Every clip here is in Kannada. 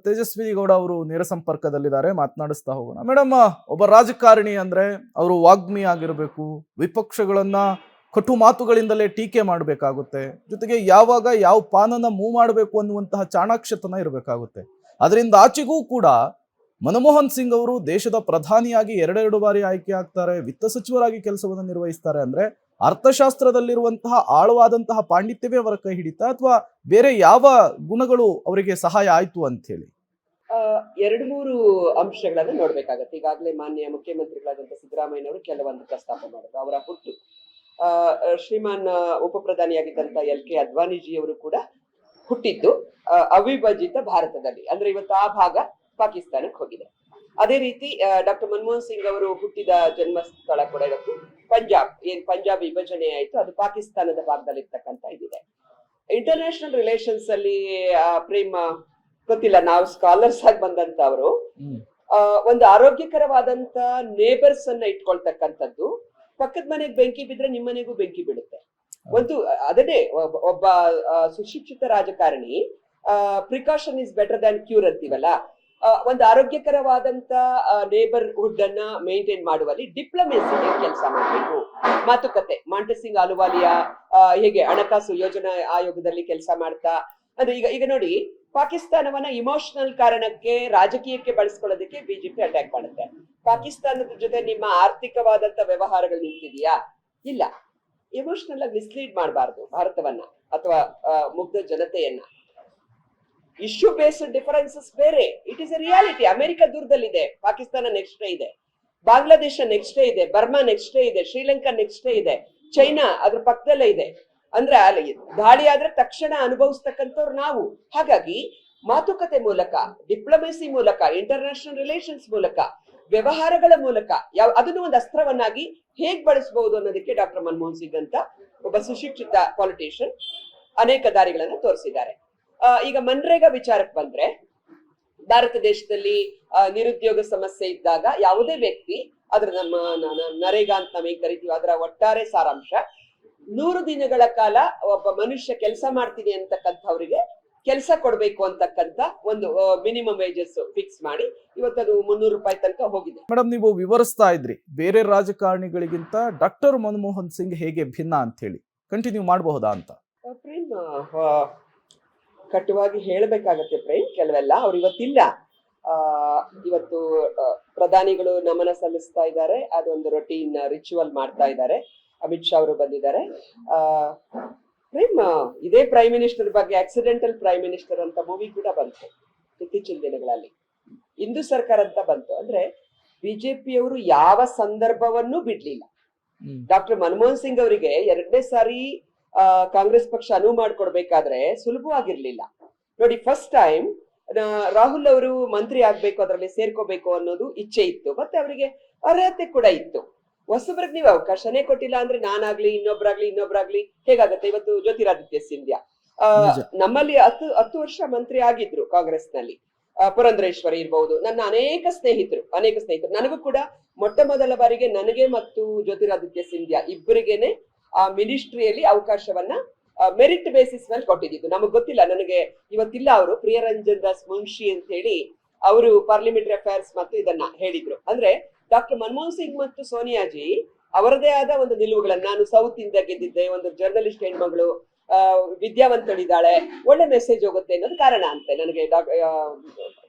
ತೇಜಸ್ವಿನಿ ಗೌಡ ಅವರು ನೇರ ಸಂಪರ್ಕದಲ್ಲಿದ್ದಾರೆ, ಮಾತನಾಡಿಸ್ತಾ ಹೋಗೋಣ. ಮೇಡಮ್, ಒಬ್ಬ ರಾಜಕಾರಣಿ ಅಂದ್ರೆ ಅವರು ವಾಗ್ಮಿ ಆಗಿರಬೇಕು, ವಿಪಕ್ಷಗಳನ್ನ ಕಟು ಮಾತುಗಳಿಂದಲೇ ಟೀಕೆ ಮಾಡಬೇಕಾಗುತ್ತೆ, ಜೊತೆಗೆ ಯಾವಾಗ ಯಾವ ಪಾನನ ಮೂವ್ ಮಾಡಬೇಕು ಅನ್ನುವಂತಹ ಚಾಣಾಕ್ಷತನ ಇರಬೇಕಾಗುತ್ತೆ. ಅದರಿಂದ ಆಚೆಗೂ ಕೂಡ ಮನಮೋಹನ್ ಸಿಂಗ್ ಅವರು ದೇಶದ ಪ್ರಧಾನಿಯಾಗಿ ಎರಡೆರಡು ಬಾರಿ ಆಯ್ಕೆ ಆಗ್ತಾರೆ, ವಿತ್ತ ಸಚಿವರಾಗಿ ಕೆಲಸವನ್ನು ನಿರ್ವಹಿಸ್ತಾರೆ. ಅಂದ್ರೆ ಅರ್ಥಶಾಸ್ತ್ರದಲ್ಲಿರುವಂತಹ ಆಳವಾದಂತಹ ಪಾಂಡಿತ್ಯವೇ ಅವರ ಕೈ ಹಿಡಿತಾ, ಅಥವಾ ಬೇರೆ ಯಾವ ಗುಣಗಳು ಅವರಿಗೆ ಸಹಾಯ ಆಯ್ತು ಅಂತ ಹೇಳಿ? ಎರಡು ಮೂರು ಅಂಶಗಳನ್ನ ನೋಡ್ಬೇಕಾಗತ್ತೆ. ಈಗಾಗಲೇ ಮಾನ್ಯ ಮುಖ್ಯಮಂತ್ರಿಗಳಾದಂತ ಸಿದ್ದರಾಮಯ್ಯನವರು ಕೆಲವೊಂದು ಪ್ರಸ್ತಾಪ ಮಾಡಿದ್ರು. ಅವರ ಹುಟ್ಟು ಶ್ರೀಮಾನ್ ಉಪ ಪ್ರಧಾನಿಯಾಗಿದ್ದಂತ LK ಅದ್ವಾನಿಜಿಯವರು ಕೂಡ ಹುಟ್ಟಿದ್ದು ಅವಿಭಜಿತ ಭಾರತದಲ್ಲಿ, ಅಂದ್ರೆ ಇವತ್ತು ಆ ಭಾಗ ಪಾಕಿಸ್ತಾನಕ್ಕೆ ಹೋಗಿದೆ. ಅದೇ ರೀತಿ ಡಾಕ್ಟರ್ ಮನಮೋಹನ್ ಸಿಂಗ್ ಅವರು ಹುಟ್ಟಿದ ಜನ್ಮಸ್ಥಳ ಕೂಡ ಇವತ್ತು ಪಂಜಾಬ್, ಪಂಜಾಬ್ ವಿಭಜನೆ ಆಯ್ತು, ಅದು ಪಾಕಿಸ್ತಾನದ ಭಾಗದಲ್ಲಿ ಇರ್ತಕ್ಕಂಥ ಇದಿದೆ. ಇಂಟರ್ನ್ಯಾಷನಲ್ ರಿಲೇಷನ್ಸ್ ಅಲ್ಲಿ ಪ್ರೇಮ ಗೊತ್ತಿಲ್ಲ, ನಾವು ಸ್ಕಾಲರ್ಸ್ ಆಗಿ ಬಂದಂತ ಅವರು ಒಂದು ಆರೋಗ್ಯಕರವಾದಂತ ನೇಬರ್ಸ್ ಅನ್ನ ಇಟ್ಕೊಳ್ತಕ್ಕಂಥದ್ದು. ಪಕ್ಕದ ಮನೆಗೆ ಬೆಂಕಿ ಬಿದ್ರೆ ನಿಮ್ಮ ಮನೆಗೂ ಬೆಂಕಿ ಬೀಳುತ್ತೆ. ಒಂದು ಅದನ್ನೇ ಒಬ್ಬ ಸುಶಿಕ್ಷಿತ ರಾಜಕಾರಣಿ precaution is better than cure ಅಂತೀವಲ್ಲ, ಒಂದು ಆರೋಗ್ಯಕರವಾದಂತ ನೇಬರ್ಹುಡ್ ಅನ್ನ ಮೇಂಟೈನ್ ಮಾಡುವಲ್ಲಿ ಡಿಪ್ಲೊಮೆಸಿ ಕೆಲಸ ಮಾಡಬೇಕು. ಮಾತುಕತೆ, ಮಾಂಟೆಸಿಂಗ್ ಅಲುವಾಲಿಯಾ ಹೇಗೆ ಹಣಕಾಸು ಯೋಜನಾ ಆಯೋಗದಲ್ಲಿ ಕೆಲಸ ಮಾಡ್ತಾ, ಅಂದ್ರೆ ಈಗ ನೋಡಿ, ಪಾಕಿಸ್ತಾನವನ್ನ ಇಮೋಷನಲ್ ಕಾರಣಕ್ಕೆ ರಾಜಕೀಯಕ್ಕೆ ಬಳಸ್ಕೊಳ್ಳೋದಕ್ಕೆ ಬಿಜೆಪಿ ಅಟ್ಯಾಕ್ ಮಾಡುತ್ತೆ. ಪಾಕಿಸ್ತಾನದ ಜೊತೆ ನಿಮ್ಮ ಆರ್ಥಿಕವಾದಂತ ವ್ಯವಹಾರಗಳು ನಿಂತಿದೆಯಾ? ಇಲ್ಲ. ಎಮೋಷನಲ್ ಆಗಿ ಮಿಸ್ಲೀಡ್ ಮಾಡಬಾರ್ದು ಭಾರತವನ್ನ ಅಥವಾ ಮುಗ್ಧ ಜನತೆಯನ್ನ. ಇಶ್ಯೂ ಬೇಸ್ಡ್ ಡಿಫರೆನ್ಸಸ್ ಬೇರೆ, it is A reality. America ದೂರದಲ್ಲಿದೆ, ಪಾಕಿಸ್ತಾನ ನೆಕ್ಸ್ಟ್ ಡೇ ಇದೆ, ಬಾಂಗ್ಲಾದೇಶ ನೆಕ್ಸ್ಟ್ ಡೇ ಇದೆ, ಬರ್ಮಾ ನೆಕ್ಸ್ಟ್ ಡೇ ಇದೆ, ಶ್ರೀಲಂಕಾ ನೆಕ್ಸ್ಟ್ ಡೇ ಇದೆ, ಚೈನಾ ಅದ್ರ ಪಕ್ಕದಲ್ಲೇ ಇದೆ. ಅಂದ್ರೆ ಅಲ್ಲಿ ದಾಳಿ ಆದ್ರೆ ತಕ್ಷಣ ಅನುಭವಿಸ್ತಕ್ಕಂಥವ್ರು ನಾವು. ಹಾಗಾಗಿ ಮಾತುಕತೆ ಮೂಲಕ, ಡಿಪ್ಲೊಮೆಸಿ ಮೂಲಕ, ಇಂಟರ್ನ್ಯಾಷನಲ್ ರಿಲೇಷನ್ಸ್ ಮೂಲಕ, ವ್ಯವಹಾರಗಳ ಮೂಲಕ ಅದನ್ನು ಒಂದು ಅಸ್ತ್ರವನ್ನಾಗಿ ಹೇಗ್ ಬಳಸಬಹುದು ಅನ್ನೋದಕ್ಕೆ ಡಾಕ್ಟರ್ ಮನಮೋಹನ್ ಸಿಂಗ್ ಅಂತ ಒಬ್ಬ ಸುಶಿಕ್ಷಿತ ಪಾಲಿಟಿಷಿಯನ್ ಅನೇಕ ದಾರಿಗಳನ್ನ ತೋರಿಸಿದ್ದಾರೆ. ಈಗ ಮನ್ರೇಗಾ ವಿಚಾರಕ್ಕೆ ಬಂದ್ರೆ, ಭಾರತ ದೇಶದಲ್ಲಿ ನಿರುದ್ಯೋಗ ಸಮಸ್ಯೆ ಇದ್ದಾಗ ಯಾವುದೇ ವ್ಯಕ್ತಿ ಅದ್ರ ನಮ್ಮ ನರೇಗಾ ಅಂತ ನಮಗೆ ಕರಿತೀವಿ, ಅದರ ಒಟ್ಟಾರೆ ಸಾರಾಂಶ 100 ದಿನಗಳ ಕಾಲ ಒಬ್ಬ ಮನುಷ್ಯ ಕೆಲಸ ಮಾಡ್ತೀನಿ ಅಂತಕ್ಕಂಥವ್ರಿಗೆ ಕೆಲಸ ಕೊಡ್ಬೇಕು ಅಂತಕ್ಕಂಥ ಒಂದು ಮಿನಿಮಮ್ ವೇಜಸ್ ಫಿಕ್ಸ್ ಮಾಡಿ ಇವತ್ತದು 300 ರೂಪಾಯಿ ತನಕ ಹೋಗಿದೆ. ಮೇಡಮ್, ನೀವು ವಿವರಿಸ್ತಾ ಇದ್ರಿ ಬೇರೆ ರಾಜಕಾರಣಿಗಳಿಗಿಂತ ಡಾಕ್ಟರ್ ಮನಮೋಹನ್ ಸಿಂಗ್ ಹೇಗೆ ಭಿನ್ನ ಅಂತ ಹೇಳಿ, ಕಂಟಿನ್ಯೂ ಮಾಡಬಹುದಾ ಅಂತ? ಪ್ರೇಮ್, ಕಟ್ಟುವಾಗಿ ಹೇಳ್ಬೇಕಾಗತ್ತೆ ಪ್ರೇಮ್, ಕೆಲವೆಲ್ಲ ಅವ್ರು ಇವತ್ತಿಲ್ಲ. ಇವತ್ತು ಪ್ರಧಾನಿಗಳು ನಮನ ಸಲ್ಲಿಸ್ತಾ ಇದ್ದಾರೆ, ಅದೊಂದು ರೊಟೀನ್ ರಿಚುವಲ್ ಮಾಡ್ತಾ ಇದ್ದಾರೆ. ಅಮಿತ್ ಶಾ ಅವರು ಬಂದಿದ್ದಾರೆ. ಪ್ರೇಮ್, ಇದೇ ಪ್ರೈಮ್ ಮಿನಿಸ್ಟರ್ ಬಗ್ಗೆ ಆಕ್ಸಿಡೆಂಟಲ್ ಪ್ರೈಮ್ ಮಿನಿಸ್ಟರ್ ಅಂತ ಮೂವಿ ಕೂಡ ಬಂತು ಇತ್ತೀಚಿನ ದಿನಗಳಲ್ಲಿ, ಹಿಂದೂ ಸರ್ಕಾರ ಅಂತ ಬಂತು. ಅಂದ್ರೆ ಬಿಜೆಪಿಯವರು ಯಾವ ಸಂದರ್ಭವನ್ನೂ ಬಿಡ್ಲಿಲ್ಲ. ಡಾಕ್ಟರ್ ಮನಮೋಹನ್ ಸಿಂಗ್ ಅವರಿಗೆ 2ನೇ ಸಾರಿ ಕಾಂಗ್ರೆಸ್ ಪಕ್ಷ ಅನುವು ಮಾಡ್ಕೊಡ್ಬೇಕಾದ್ರೆ ಸುಲಭವಾಗಿರ್ಲಿಲ್ಲ. ನೋಡಿ, ಫಸ್ಟ್ ಟೈಮ್ ರಾಹುಲ್ ಅವರು ಮಂತ್ರಿ ಆಗ್ಬೇಕು, ಅದರಲ್ಲಿ ಸೇರ್ಕೋಬೇಕು ಅನ್ನೋದು ಇಚ್ಛೆ ಇತ್ತು, ಮತ್ತೆ ಅವರಿಗೆ ಅರ್ಹತೆ ಕೂಡ ಇತ್ತು. ಹೊಸಬ್ರಿಗೆ ನೀವು ಅವಕಾಶನೇ ಕೊಟ್ಟಿಲ್ಲ ಅಂದ್ರೆ ನಾನಾಗ್ಲಿ ಇನ್ನೊಬ್ರಾಗ್ಲಿ ಹೇಗಾಗತ್ತೆ? ಇವತ್ತು ಜ್ಯೋತಿರಾದಿತ್ಯ ಸಿಂಧ್ಯಾ ನಮ್ಮಲ್ಲಿ 10 ವರ್ಷ ಮಂತ್ರಿ ಆಗಿದ್ರು ಕಾಂಗ್ರೆಸ್ ನಲ್ಲಿ. ಪುರಂದ್ರೇಶ್ವರಿ ಇರ್ಬಹುದು, ನನ್ನ ಅನೇಕ ಸ್ನೇಹಿತರು. ನನಗೂ ಕೂಡ ಮೊಟ್ಟ ಮೊದಲ ಬಾರಿಗೆ ನನಗೆ ಮತ್ತು ಜ್ಯೋತಿರಾದಿತ್ಯ ಸಿಂಧ್ಯಾ ಇಬ್ಬರಿಗೇನೆ ಆ ಮಿನಿಸ್ಟ್ರಿಯಲ್ಲಿ ಅವಕಾಶವನ್ನ ಮೆರಿಟ್ ಬೇಸಿಸ್ ಮೇಲೆ ಕೊಟ್ಟಿದ್ದು. ನಮಗ್ ಗೊತ್ತಿಲ್ಲ, ನನಗೆ ಇವತ್ತಿಲ್ಲ. ಅವರು ಪ್ರಿಯರಂಜನ್ ದಾಸ್ ಮುನ್ಷಿ ಅಂತ ಹೇಳಿ ಅವರು ಪಾರ್ಲಿಮೆಂಟರಿ ಅಫೇರ್ಸ್ ಮತ್ತು ಇದನ್ನ ಹೇಳಿದ್ರು. ಅಂದ್ರೆ ಡಾಕ್ಟರ್ ಮನಮೋಹನ್ ಸಿಂಗ್ ಮತ್ತು ಸೋನಿಯಾಜಿ ಅವರದೇ ಆದ ಒಂದು ನಿಲುವುಗಳನ್ನ, ನಾನು ಸೌತ್ ಇಂದ ಗೆದ್ದಿದ್ದೆ, ಒಂದು ಜರ್ನಲಿಸ್ಟ್ ಹೆಣ್ಮಗಳು, ವಿದ್ಯಾವಂತಳಿದ್ದಾಳೆ, ಒಳ್ಳೆ ಮೆಸೇಜ್ ಹೋಗುತ್ತೆ ಅನ್ನೋದು ಕಾರಣ ಅಂತೆ ನನಗೆ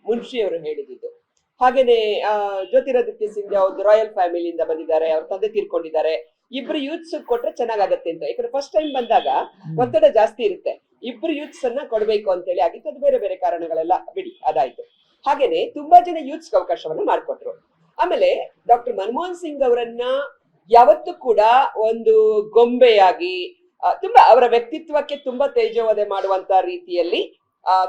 ಮುನ್ಷಿ ಅವರು ಹೇಳಿದ್ದು. ಹಾಗೇನೆ ಜ್ಯೋತಿರಾದಿತ್ಯ ಸಿಂಧ್ಯಾ ಒಂದು ರಾಯಲ್ ಫ್ಯಾಮಿಲಿಯಿಂದ ಬಂದಿದ್ದಾರೆ, ಅವ್ರ ತಂದೆ ತೀರ್ಕೊಂಡಿದ್ದಾರೆ. ಇಬ್ರು ಯೂತ್ಸ್ ಕೊಟ್ರೆ ಚೆನ್ನಾಗತ್ತೆ ಅಂತ, ಯಾಕಂದ್ರೆ ಫಸ್ಟ್ ಟೈಮ್ ಬಂದಾಗ ಒತ್ತಡ ಜಾಸ್ತಿ ಇರುತ್ತೆ. ಇಬ್ರು ಯೂತ್ಸ್ ಅನ್ನ ಕೊಡ್ಬೇಕು ಅಂತ ಹೇಳಿ ಆಗಿತ್ತು. ಅದು ಬೇರೆ ಬೇರೆ ಕಾರಣಗಳೆಲ್ಲ ಬಿಡಿ, ಅದಾಯ್ತು. ಹಾಗೇನೆ ತುಂಬಾ ಜನ ಯೂತ್ಸ್ ಅವಕಾಶವನ್ನ ಮಾಡ್ಕೊಟ್ರು. ಆಮೇಲೆ ಡಾಕ್ಟರ್ ಮನಮೋಹನ್ ಸಿಂಗ್ ಅವರನ್ನ ಯಾವತ್ತೂ ಕೂಡ ಒಂದು ಗೊಂಬೆಯಾಗಿ, ತುಂಬಾ ಅವರ ವ್ಯಕ್ತಿತ್ವಕ್ಕೆ ತುಂಬಾ ತೇಜೋವಧೆ ಮಾಡುವಂತ ರೀತಿಯಲ್ಲಿ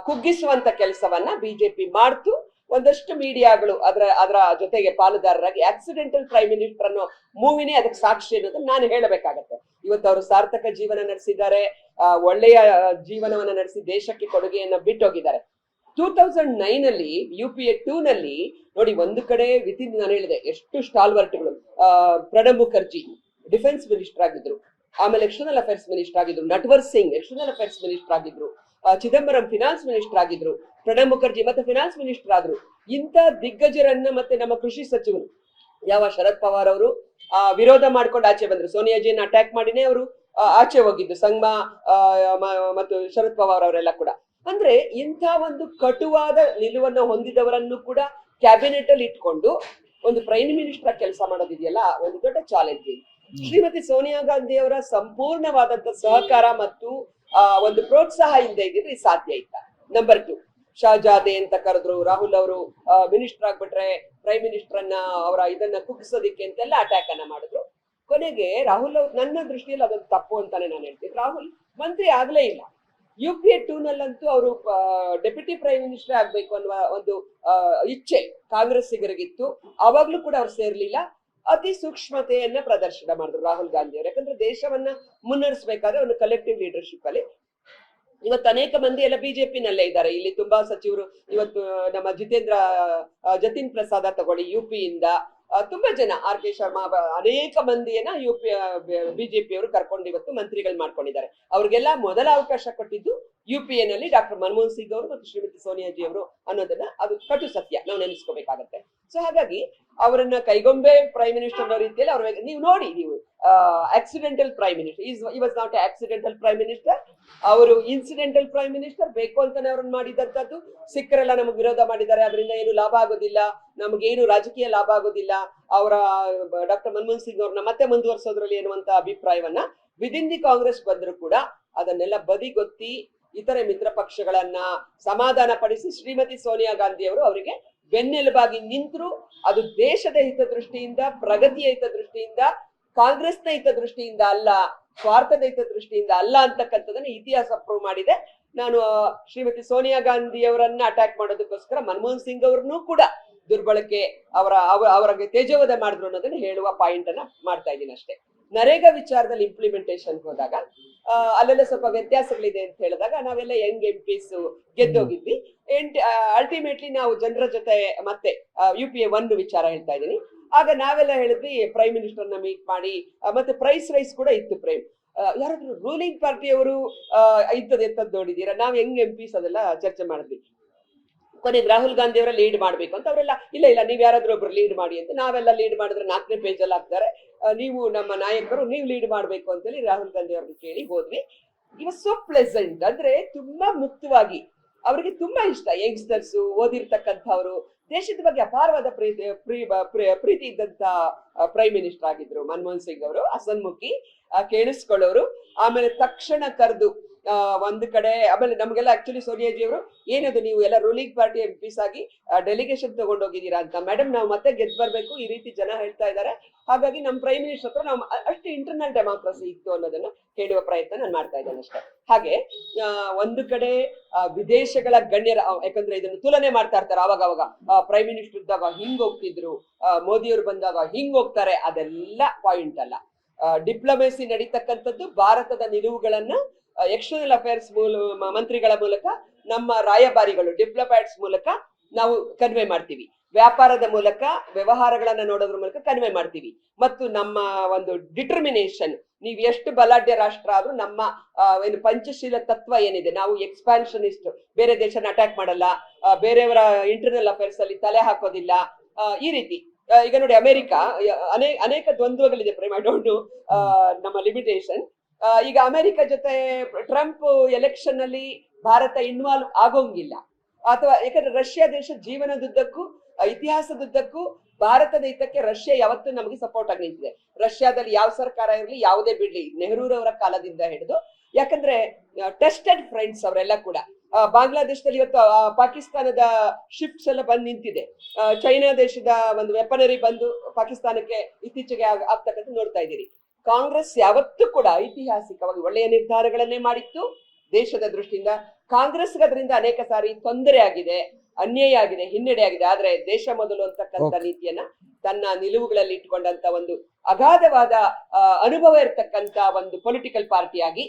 ಕುಗ್ಗಿಸುವಂತ ಕೆಲಸವನ್ನ ಬಿಜೆಪಿ ಮಾಡ್ತು. ಒಂದಷ್ಟು ಮೀಡಿಯಾಗಳು ಅದರ ಜೊತೆಗೆ ಪಾಲುದಾರರಾಗಿ ಆಕ್ಸಿಡೆಂಟಲ್ ಪ್ರೈಮ್ ಮಿನಿಸ್ಟರ್ ಅನ್ನೋ ಮೂವಿನೇ ಅದಕ್ಕೆ ಸಾಕ್ಷಿ ಅನ್ನೋದನ್ನ ನಾನು ಹೇಳಬೇಕಾಗತ್ತೆ. ಇವತ್ತು ಅವರು ಸಾರ್ಥಕ ಜೀವನ ನಡೆಸಿದ್ದಾರೆ, ಒಳ್ಳೆಯ ಜೀವನವನ್ನ ನಡೆಸಿ ದೇಶಕ್ಕೆ ಕೊಡುಗೆಯನ್ನ ಬಿಟ್ಟೋಗಿದ್ದಾರೆ. 2009 ಅಲ್ಲಿ UPA 2 ನಲ್ಲಿ ನೋಡಿ, ಒಂದು ಕಡೆ ನಾನು ಹೇಳಿದೆ ಎಷ್ಟು ಸ್ಟಾಲ್ವರ್ಟ್ಗಳು. ಪ್ರಣಬ್ ಮುಖರ್ಜಿ ಡಿಫೆನ್ಸ್ ಮಿನಿಸ್ಟರ್ ಆಗಿದ್ರು, ಆಮೇಲೆ ಎಕ್ಸ್ಟರ್ನಲ್ ಅಫೇರ್ಸ್ ಮಿನಿಸ್ಟರ್ ಆಗಿದ್ರು, Natwar Singh external affairs minister ಆಗಿದ್ರು, ಚಿದಂಬರಂ ಫಿನಾನ್ಸ್ ಮಿನಿಸ್ಟರ್ ಆಗಿದ್ರು, ಪ್ರಣಬ್ ಮುಖರ್ಜಿ ಮತ್ತೆ ಫಿನಾನ್ಸ್ ಮಿನಿಸ್ಟರ್ ಆದ್ರು. ಇಂಥ ದಿಗ್ಗಜರನ್ನ ಮತ್ತೆ ನಮ್ಮ ಕೃಷಿ ಸಚಿವರು ಯಾವ ಶರದ್ ಪವಾರ್ ಅವರು ವಿರೋಧ ಮಾಡ್ಕೊಂಡು ಆಚೆ ಬಂದ್ರು. ಸೋನಿಯಾಜಿಯನ್ನು ಅಟ್ಯಾಕ್ ಮಾಡಿನೇ ಅವರು ಆಚೆ ಹೋಗಿದ್ದು, ಸಂಗ್ಮಾ ಮತ್ತು ಶರದ್ ಪವಾರ್ ಅವರೆಲ್ಲ ಕೂಡ. ಅಂದ್ರೆ ಇಂಥ ಒಂದು ಕಟುವಾದ ನಿಲುವನ್ನು ಹೊಂದಿದವರನ್ನು ಕೂಡ ಕ್ಯಾಬಿನೆಟ್ ಅಲ್ಲಿ ಇಟ್ಕೊಂಡು ಒಂದು ಪ್ರೈಮ್ ಮಿನಿಸ್ಟರ್ ಕೆಲಸ ಮಾಡೋದಿದೆಯಲ್ಲ, ಒಂದು ದೊಡ್ಡ ಚಾಲೆಂಜ್. ಶ್ರೀಮತಿ ಸೋನಿಯಾ ಗಾಂಧಿ ಅವರ ಸಂಪೂರ್ಣವಾದಂತ ಸಹಕಾರ ಮತ್ತು ಒಂದು ಪ್ರೋತ್ಸಾಹ ಇಲ್ಲದೆ ಇದ್ರೆ ಸಾಧ್ಯ ಇಲ್ಲ. ನಂಬರ್ 2, ಶಹಜಾದೆ ಅಂತ ಕರೆದ್ರು. ರಾಹುಲ್ ಅವರು ಮಿನಿಸ್ಟರ್ ಆಗ್ಬಿಟ್ರೆ ಪ್ರೈಮ್ ಮಿನಿಸ್ಟರ್ ಅನ್ನ ಅವರ ಇದನ್ನ ಕುಗ್ಸೋದಿಕ್ಕೆ ಅಂತೆಲ್ಲ ಅಟ್ಯಾಕ್ ಅನ್ನ ಮಾಡಿದ್ರು. ಕೊನೆಗೆ ರಾಹುಲ್ ಅವ್ರು, ನನ್ನ ದೃಷ್ಟಿಯಲ್ಲಿ ಅದೊಂದು ತಪ್ಪು ಅಂತಾನೆ ನಾನು ಹೇಳ್ತೀನಿ. ರಾಹುಲ್ ಮಂತ್ರಿ ಆಗ್ಲೇ ಇಲ್ಲ. UPA 2 ನಲ್ಲಂತೂ ಅವರು ಡೆಪ್ಯೂಟಿ ಪ್ರೈಮ್ ಮಿನಿಸ್ಟರ್ ಆಗ್ಬೇಕು ಅನ್ನುವ ಒಂದು ಇಚ್ಛೆ ಕಾಂಗ್ರೆಸ್ಸಿಗರಿಗಿತ್ತು. ಅವಾಗ್ಲೂ ಕೂಡ ಅವ್ರು ಸೇರ್ಲಿಲ್ಲ. ಅತಿ ಸೂಕ್ಷ್ಮತೆಯನ್ನ ಪ್ರದರ್ಶನ ಮಾಡಿದ್ರು ರಾಹುಲ್ ಗಾಂಧಿ ಅವರು. ಯಾಕಂದ್ರೆ ದೇಶವನ್ನ ಮುನ್ನಡೆಸಬೇಕಾದ್ರೆ ಒಂದು ಕಲೆಕ್ಟಿವ್ ಲೀಡರ್ಶಿಪ್ ಅಲ್ಲಿ ಇವತ್ತು ಅನೇಕ ಮಂದಿ ಎಲ್ಲ ಬಿಜೆಪಿನಲ್ಲೇ ಇದ್ದಾರೆ. ಇಲ್ಲಿ ತುಂಬಾ ಸಚಿವರು ಇವತ್ತು ನಮ್ಮ ಜತಿನ್ ಪ್ರಸಾದ ತಗೊಳ್ಳಿ, UP ಇಂದ ತುಂಬಾ ಜನ, RK ಶರ್ಮಾ, ಅನೇಕ ಮಂದಿಯನ್ನ ಬಿಜೆಪಿ ಅವರು ಕರ್ಕೊಂಡು ಇವತ್ತು ಮಂತ್ರಿಗಳು ಮಾಡ್ಕೊಂಡಿದ್ದಾರೆ. ಅವ್ರಿಗೆಲ್ಲ ಮೊದಲ ಅವಕಾಶ ಕೊಟ್ಟಿದ್ದು UPA ನಲ್ಲಿ ಡಾಕ್ಟರ್ ಮನಮೋಹನ್ ಸಿಂಗ್ ಅವರು ಮತ್ತು ಶ್ರೀಮತಿ ಸೋನಿಯಾಜಿ ಅವರು ಅನ್ನೋದನ್ನ ಅದು ಕಟು ಸತ್ಯ ನಾವು ನೆನೆಸ್ಕೋಬೇಕಾಗತ್ತೆ. ಸೊ ಹಾಗಾಗಿ ಅವರನ್ನ ಕೈಗೊಂಬೆ ಪ್ರೈಮ್ ಮಿನಿಸ್ಟರ್ ರೀತಿಯಲ್ಲಿ ಅವ್ರ ನೀವು ನೋಡಿ, ನೀವು ಆಕ್ಸಿಡೆಂಟಲ್ ಪ್ರೈಮ್ ಮಿನಿಸ್ಟರ್ ಈ was not accidental prime minister. ಅವರು ಇನ್ಸಿಡೆಂಟಲ್ ಪ್ರೈಮ್ ಮಿನಿಸ್ಟರ್. ಬೇಕು ಅಂತಾನೆ ಅವ್ರನ್ನ ಮಾಡಿದಂತದ್ದು. ಸಿಖ್ಖರೆಲ್ಲ ನಮಗೆ ವಿರೋಧ ಮಾಡಿದ್ದಾರೆ, ಅದರಿಂದ ಏನು ಲಾಭ ಆಗೋದಿಲ್ಲ, ನಮಗೇನು ರಾಜಕೀಯ ಲಾಭ ಆಗೋದಿಲ್ಲ, ಅವರ ಡಾಕ್ಟರ್ ಮನಮೋಹನ್ ಸಿಂಗ್ ಅವ್ರನ್ನ ಮತ್ತೆ ಮುಂದುವರಿಸೋದ್ರಲ್ಲಿ ಎನ್ನುವಂತ ಅಭಿಪ್ರಾಯವನ್ನ ವಿದಿನ್ ದಿ ಕಾಂಗ್ರೆಸ್ ಬಂದ್ರು ಕೂಡ ಅದನ್ನೆಲ್ಲ ಬದಿಗೊತ್ತಿ ಇತರೆ ಮಿತ್ರ ಪಕ್ಷಗಳನ್ನ ಸಮಾಧಾನ ಪಡಿಸಿ ಶ್ರೀಮತಿ ಸೋನಿಯಾ ಗಾಂಧಿ ಅವರು ಅವರಿಗೆ ಬೆನ್ನೆಲುಬಾಗಿ ನಿಂತರು. ಅದು ದೇಶದ ಹಿತದೃಷ್ಟಿಯಿಂದ, ಪ್ರಗತಿಯ ಹಿತದೃಷ್ಟಿಯಿಂದ, ಕಾಂಗ್ರೆಸ್ನ ಹಿತದೃಷ್ಟಿಯಿಂದ ಅಲ್ಲ, ಸ್ವಾರ್ಥದ ಹಿತದೃಷ್ಟಿಯಿಂದ ಅಲ್ಲ ಅಂತಕ್ಕಂಥದನ್ನ ಇತಿಹಾಸ ಪ್ರೂವ್ ಮಾಡಿದೆ. ನಾನು ಶ್ರೀಮತಿ ಸೋನಿಯಾ ಗಾಂಧಿ ಅವರನ್ನ ಅಟ್ಯಾಕ್ ಮಾಡೋದಕ್ಕೋಸ್ಕರ ಮನಮೋಹನ್ ಸಿಂಗ್ ಅವ್ರನ್ನೂ ಕೂಡ ದುರ್ಬಳಕೆ ಅವರಿಗೆ ತೇಜೋವಧ ಮಾಡಿದ್ರು ಅನ್ನೋದನ್ನ ಹೇಳುವ ಪಾಯಿಂಟ್ ಅನ್ನ ಮಾಡ್ತಾ ಇದ್ದೀನಿ ಅಷ್ಟೇ. ನರೇಗಾ ವಿಚಾರದಲ್ಲಿ ಇಂಪ್ಲಿಮೆಂಟೇಷನ್ ಹೋದಾಗ ಅಲ್ಲೆಲ್ಲ ಸ್ವಲ್ಪ ವ್ಯತ್ಯಾಸಗಳಿದೆ ಅಂತ ಹೇಳಿದಾಗ ನಾವೆಲ್ಲ ಯಂಗ್ MPs ಗೆದ್ದೋಗಿದ್ವಿ. ಅಲ್ಟಿಮೇಟ್ಲಿ ನಾವು ಜನರ ಜೊತೆ ಮತ್ತೆ UPA 1 ವಿಚಾರ ಹೇಳ್ತಾ ಇದ್ದೀನಿ. ಆಗ ನಾವೆಲ್ಲ ಹೇಳಿದ್ವಿ ಪ್ರೈಮ್ ಮಿನಿಸ್ಟರ್ ನ ಮೀಟ್ ಮಾಡಿ, ಮತ್ತೆ ಪ್ರೈಸ್ ರೈಸ್ ಕೂಡ ಇತ್ತು. ಯಾರಾದ್ರೂ ರೂಲಿಂಗ್ ಪಾರ್ಟಿಯವರು ಇಂಥದ್ದು ನೋಡಿದೀರಾ? ನಾವು ಯಂಗ್ MPs ಅದೆಲ್ಲ ಚರ್ಚೆ ಮಾಡಿದ್ವಿ. ಕೊನೆಗೆ ರಾಹುಲ್ ಗಾಂಧಿ ಅವರ ಲೀಡ್ ಮಾಡ್ಬೇಕು ಅಂತ ಅವರೆಲ್ಲ, ಇಲ್ಲ ನೀವು ಯಾರಾದ್ರೂ ಒಬ್ರು ಲೀಡ್ ಮಾಡಿ ಅಂತ. ನಾವೆಲ್ಲ ಲೀಡ್ ಮಾಡಿದ್ರೆ 4ನೇ ಪೇಜ್ ಅಲ್ಲಿ ಹಾಕ್ತಾರೆ, ನೀವು ನಮ್ಮ ನಾಯಕರು, ನೀವು ಲೀಡ್ ಮಾಡ್ಬೇಕು ಅಂತೇಳಿ ರಾಹುಲ್ ಗಾಂಧಿ ಅವ್ರನ್ನ ಕೇಳಿ ಹೋದ್ವಿ. ಇವಾಗ ಸೋ ಪ್ಲೆಸೆಂಟ್, ಅಂದ್ರೆ ತುಂಬಾ ಮುಕ್ತವಾಗಿ, ಅವರಿಗೆ ತುಂಬಾ ಇಷ್ಟ. ಯಂಗ್ಸ್ಟರ್ಸ್, ಓದಿರ್ತಕ್ಕಂಥವ್ರು, ದೇಶದ ಬಗ್ಗೆ ಅಪಾರವಾದ ಪ್ರೀತಿ ಇದ್ದಂತ ಪ್ರೈಮ್ ಮಿನಿಸ್ಟರ್ ಆಗಿದ್ರು ಮನಮೋಹನ್ ಸಿಂಗ್ ಅವರು. ಹಸನ್ಮುಖಿ, ಕೇಳಿಸ್ಕೊಳ್ಳೋರು. ಆಮೇಲೆ ತಕ್ಷಣ ಕರೆದು ಒಂದು ಕಡೆ, ಆಮೇಲೆ ನಮ್ಗೆಲ್ಲ ಆಕ್ಚುಲಿ ಸೋನಿಯಾಜಿ ಅವರು, ಏನದು ನೀವು ಎಲ್ಲ ರೂಲಿಂಗ್ ಪಾರ್ಟಿ MPs ಆಗಿ ಡೆಲಿಗೇಷನ್ ತಗೊಂಡೋಗಿದ್ದೀರಾ ಅಂತ. ಮೇಡಮ್, ನಾವು ಮತ್ತೆ ಗೆದ್ದು ಬರ್ಬೇಕು, ಈ ರೀತಿ ಜನ ಹೇಳ್ತಾ ಇದ್ದಾರೆ, ಹಾಗಾಗಿ ನಮ್ಮ ಪ್ರೈಮ್ ಮಿನಿಸ್ಟರ್ ಹತ್ರ ನಾವು ಅಷ್ಟು ಇಂಟರ್ನಲ್ ಡೆಮಾಕ್ರಸಿ ಇತ್ತು ಅನ್ನೋದನ್ನ ಹೇಳುವ ಪ್ರಯತ್ನ ನಾನು ಮಾಡ್ತಾ ಇದ್ದೇನೆ ಅಷ್ಟೇ. ಹಾಗೆ ಒಂದು ಕಡೆ ವಿದೇಶಗಳ ಗಣ್ಯರ, ಯಾಕಂದ್ರೆ ಇದನ್ನು ತುಲನೆ ಮಾಡ್ತಾ ಇರ್ತಾರೆ ಅವಾಗ ಪ್ರೈಮ್ ಮಿನಿಸ್ಟರ್ ಇದ್ದಾಗ ಹಿಂಗ್ ಹೋಗ್ತಿದ್ರು, ಮೋದಿಯವರು ಬಂದಾಗ ಹಿಂಗ್ ಹೋಗ್ತಾರೆ, ಅದೆಲ್ಲ ಪಾಯಿಂಟ್ ಅಲ್ಲ. ಡಿಪ್ಲೊಮೆಸಿ ನಡೀತಕ್ಕಂಥದ್ದು ಭಾರತದ ನಿಲುವುಗಳನ್ನ ಎಕ್ಸ್ಟರ್ನಲ್ ಅಫೇರ್ಸ್ ಮಂತ್ರಿಗಳ ಮೂಲಕ, ನಮ್ಮ ರಾಯಭಾರಿಗಳು ಡಿಪ್ಲೊಮ್ಯಾಟ್ಸ್ ಮೂಲಕ ನಾವು ಕನ್ವೆ ಮಾಡ್ತೀವಿ. ವ್ಯಾಪಾರದ ಮೂಲಕ, ವ್ಯವಹಾರಗಳನ್ನ ನೋಡೋದ್ರ ಮೂಲಕ ಕನ್ವೆ ಮಾಡ್ತೀವಿ. ಮತ್ತು ನಮ್ಮ ಒಂದು ಡಿಟರ್ಮಿನೇಷನ್, ನೀವು ಎಷ್ಟು ಬಲಾಢ್ಯ ರಾಷ್ಟ್ರ ಆದ್ರೂ ನಮ್ಮ ಏನು ಪಂಚಶೀಲ ತತ್ವ ಏನಿದೆ, ನಾವು ಎಕ್ಸ್ಪಾನ್ಷನಿಸ್ಟ್, ಬೇರೆ ದೇಶನ ಅಟ್ಯಾಕ್ ಮಾಡಲ್ಲ, ಬೇರೆಯವರ ಇಂಟರ್ನಲ್ ಅಫೇರ್ಸ್ ಅಲ್ಲಿ ತಲೆ ಹಾಕೋದಿಲ್ಲ, ಈ ರೀತಿ. ಈಗ ನೋಡಿ, ಅಮೆರಿಕ ಅನೇಕ ದ್ವಂದ್ವಗಳಿದೆ ಪ್ರೇಮ, ಡೋಂಟ್ ನಮ್ಮ ಲಿಮಿಟೇಷನ್. ಈಗ ಅಮೆರಿಕ ಜೊತೆ ಟ್ರಂಪ್ ಎಲೆಕ್ಷನ್ ಅಲ್ಲಿ ಭಾರತ ಇನ್ವಾಲ್ವ್ ಆಗೋಂಗಿಲ್ಲ, ಅಥವಾ ಯಾಕಂದ್ರೆ ರಷ್ಯಾ ದೇಶ ಜೀವನದುದ್ದಕ್ಕೂ, ಇತಿಹಾಸದುದ್ದಕ್ಕೂ ಭಾರತದ ಹಿತಕ್ಕೆ ರಷ್ಯಾ ಯಾವತ್ತೂ ನಮಗೆ ಸಪೋರ್ಟ್ ಆಗಿ ನಿಂತಿದೆ. ರಷ್ಯಾದಲ್ಲಿ ಯಾವ ಸರ್ಕಾರ ಇರಲಿ, ಯಾವುದೇ ಬಿಡ್ಲಿ, ನೆಹರೂರವರ ಕಾಲದಿಂದ ಹಿಡಿದು, ಯಾಕಂದ್ರೆ ಟೆಸ್ಟೆಡ್ ಫ್ರೆಂಡ್ಸ್ ಅವರೆಲ್ಲ ಕೂಡ. ಬಾಂಗ್ಲಾದೇಶದಲ್ಲಿ ಇವತ್ತು ಪಾಕಿಸ್ತಾನದ ಶಿಪ್ಸ್ ಎಲ್ಲ ಬಂದು ನಿಂತಿದೆ. ಚೈನಾ ದೇಶದ ಒಂದು ವೆಪನರಿ ಬಂದು ಪಾಕಿಸ್ತಾನಕ್ಕೆ ಇತ್ತೀಚೆಗೆ ಆಗ್ತಕ್ಕಂಥ ನೋಡ್ತಾ ಇದ್ದೀರಿ. ಕಾಂಗ್ರೆಸ್ ಯಾವತ್ತೂ ಕೂಡ ಐತಿಹಾಸಿಕವಾಗಿ ಒಳ್ಳೆಯ ನಿರ್ಧಾರಗಳನ್ನೇ ಮಾಡಿತ್ತು ದೇಶದ ದೃಷ್ಟಿಯಿಂದ. ಕಾಂಗ್ರೆಸ್ಗೆ ಅದರಿಂದ ಅನೇಕ ಸಾರಿ ತೊಂದರೆ ಆಗಿದೆ, ಅನ್ಯಾಯ ಆಗಿದೆ, ಹಿನ್ನಡೆ ಆಗಿದೆ. ಆದ್ರೆ ದೇಶ ಮೊದಲು ಅಂತಕ್ಕಂಥ ನೀತಿಯನ್ನ ತನ್ನ ನಿಲುವುಗಳಲ್ಲಿ ಇಟ್ಕೊಂಡಂತ ಒಂದು ಅಗಾಧವಾದ ಅನುಭವ ಇರತಕ್ಕಂತ ಒಂದು ಪೊಲಿಟಿಕಲ್ ಪಾರ್ಟಿಯಾಗಿ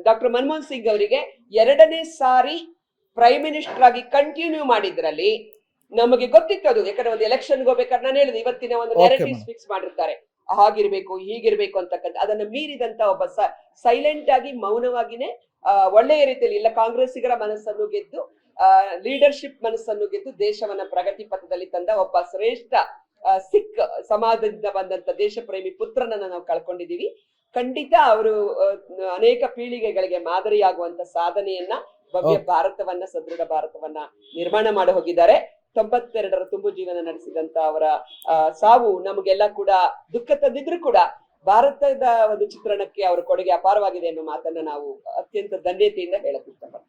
ಡಾಕ್ಟರ್ ಮನಮೋಹನ್ ಸಿಂಗ್ ಅವರಿಗೆ 2ನೇ ಸಾರಿ ಪ್ರೈಮ್ ಮಿನಿಸ್ಟರ್ ಆಗಿ ಕಂಟಿನ್ಯೂ ಮಾಡಿದ್ರಲ್ಲಿ ನಮಗೆ ಗೊತ್ತಿತ್ತು ಅದು. ಯಾಕಂದ್ರೆ ಒಂದು ಎಲೆಕ್ಷನ್ಗೆ ಹೋಗ್ಬೇಕಾದ್ರೆ ನಾನು ಹೇಳಿದೆ, ಇವತ್ತಿನ ಒಂದು ನ್ಯಾರೇಟಿವ್ಸ್ ಫಿಕ್ಸ್ ಮಾಡಿರ್ತಾರೆ, ಹಾಗಿರ್ಬೇಕು ಹೀಗಿರ್ಬೇಕು ಅಂತಕ್ಕಂಥ. ಅದನ್ನ ಮೀರಿದಂತ ಒಬ್ಬ ಸೈಲೆಂಟ್ ಆಗಿ, ಮೌನವಾಗಿನೇ ಒಳ್ಳೆಯ ರೀತಿಯಲ್ಲಿ ಇಲ್ಲ ಕಾಂಗ್ರೆಸ್ಸಿಗರ ಮನಸ್ಸನ್ನು ಗೆದ್ದು ಲೀಡರ್ಶಿಪ್ ಮನಸ್ಸನ್ನು ಗೆದ್ದು ದೇಶವನ್ನ ಪ್ರಗತಿ ಪಥದಲ್ಲಿ ತಂದ ಒಬ್ಬ ಶ್ರೇಷ್ಠ ಸಿಖ್ ಸಮಾಜದಿಂದ ಬಂದಂತ ದೇಶ ಪ್ರೇಮಿ ಪುತ್ರನನ್ನ ನಾವು ಕಳ್ಕೊಂಡಿದೀವಿ. ಖಂಡಿತ ಅವರು ಅನೇಕ ಪೀಳಿಗೆಗಳಿಗೆ ಮಾದರಿಯಾಗುವಂತ ಸಾಧನೆಯನ್ನ, ಭವ್ಯ ಭಾರತವನ್ನ, ಸದೃಢ ಭಾರತವನ್ನ ನಿರ್ಮಾಣ ಮಾಡಿ ಹೋಗಿದ್ದಾರೆ. 92ರ ತುಂಬು ಜೀವನ ನಡೆಸಿದಂತ ಅವರ ಸಾವು ನಮಗೆಲ್ಲ ಕೂಡ ದುಃಖ ತಂದಿದ್ರು ಕೂಡ ಭಾರತದ ಒಂದು ಚಿತ್ರಣಕ್ಕೆ ಅವರ ಕೊಡುಗೆ ಅಪಾರವಾಗಿದೆ ಅನ್ನೋ ಮಾತನ್ನ ನಾವು ಅತ್ಯಂತ ಧನ್ಯತೆಯಿಂದ ಹೇಳಕ್ ಇಷ್ಟಪಡ್ತೀವಿ.